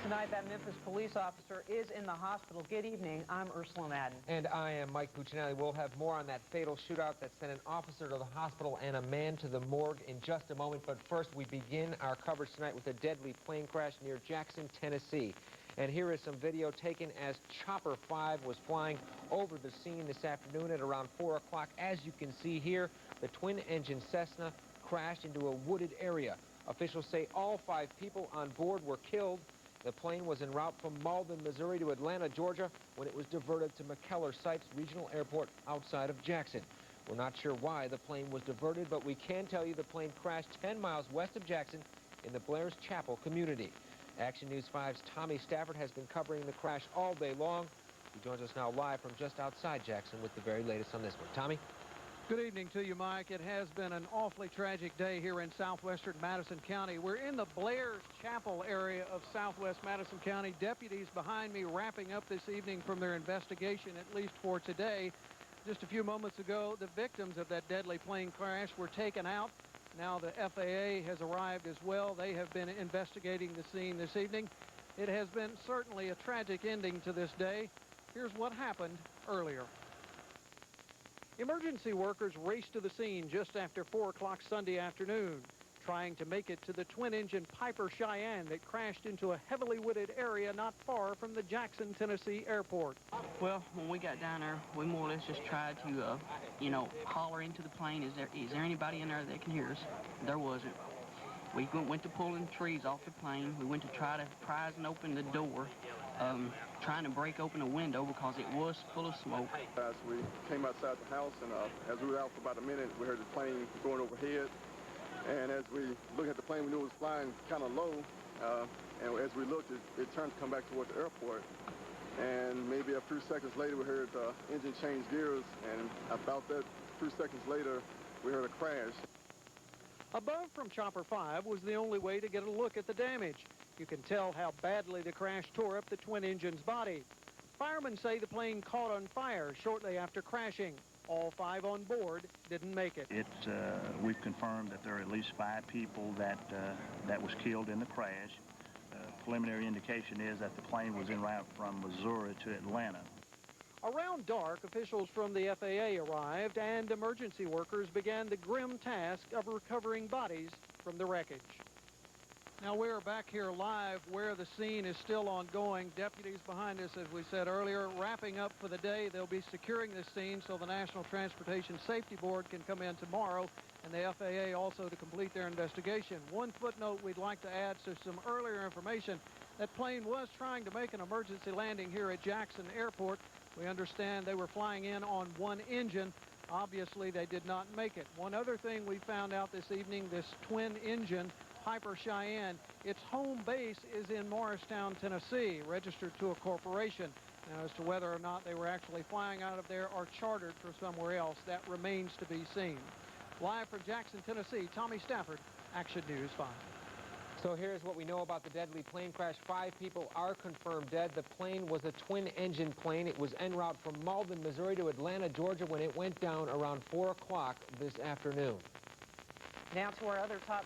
Tonight, that Memphis police officer is in the hospital. Good evening. I'm Ursula Madden. And I am Mike Puccinelli. We'll have more on that fatal shootout that sent an officer to the hospital and a man to the morgue in just a moment. But first, we begin our coverage tonight with a deadly plane crash near Jackson, Tennessee. And here is some video taken as Chopper 5 was flying over the scene this afternoon at around 4 o'clock. As you can see here, the twin-engine Cessna crashed into a wooded area. Officials say all 5 people on board were killed. The plane was en route from Malden, Missouri to Atlanta, Georgia, when it was diverted to McKellar-Sykes Regional Airport outside of Jackson. We're not sure why the plane was diverted, but we can tell you the plane crashed 10 miles west of Jackson in the Blair's Chapel community. Action News 5's Tommy Stafford has been covering the crash all day long. He joins us now live from just outside Jackson with the very latest on this one. Tommy? Good evening to you, Mike. It has been an awfully tragic day here in southwestern Madison County. We're in the Blair's Chapel area of southwest Madison County. Deputies behind me wrapping up this evening from their investigation, at least for today. Just a few moments ago, the victims of that deadly plane crash were taken out. Now the FAA has arrived as well. They have been investigating the scene this evening. It has been certainly a tragic ending to this day. Here's what happened earlier. Emergency workers raced to the scene just after 4 o'clock Sunday afternoon, trying to make it to the twin-engine Piper Cheyenne that crashed into a heavily wooded area not far from the Jackson, Tennessee airport. Well, when we got down there, we more or less just tried to, holler into the plane. Is there anybody in there that can hear us? There wasn't. We went to pulling trees off the plane. We went to try to prise and open the door, trying to break open a window because it was full of smoke. As we came outside the house, and as we were out for about a minute, we heard the plane going overhead. And as we looked at the plane, we knew it was flying kind of low. And as we looked, it turned to come back towards the airport. And maybe a few seconds later, we heard the engine change gears. And about that few seconds later, we heard a crash. Above from Chopper 5 was the only way to get a look at the damage. You can tell how badly the crash tore up the twin engine's body. Firemen say the plane caught on fire shortly after crashing. All 5 on board didn't make it. We've confirmed that there are at least 5 people that was killed in the crash. Preliminary indication is that the plane was en route from Missouri to Atlanta. Around dark, officials from the FAA arrived and emergency workers began the grim task of recovering bodies from the wreckage. Now we're back here live where the scene is still ongoing. Deputies behind us, as we said earlier, wrapping up for the day. They'll be securing this scene so the National Transportation Safety Board can come in tomorrow, and the FAA also to complete their investigation. One footnote we'd like to add to some earlier information. That plane was trying to make an emergency landing here at Jackson Airport. We understand they were flying in on one engine. Obviously, they did not make it. One other thing we found out this evening, this twin-engine Piper Cheyenne, its home base is in Morristown, Tennessee, registered to a corporation. Now, as to whether or not they were actually flying out of there or chartered for somewhere else, that remains to be seen. Live from Jackson, Tennessee, Tommy Stafford, Action News 5. So here's what we know about the deadly plane crash. 5 people are confirmed dead. The plane was a twin-engine plane. It was en route from Malden, Missouri to Atlanta, Georgia when it went down around 4 o'clock this afternoon. Now to our other top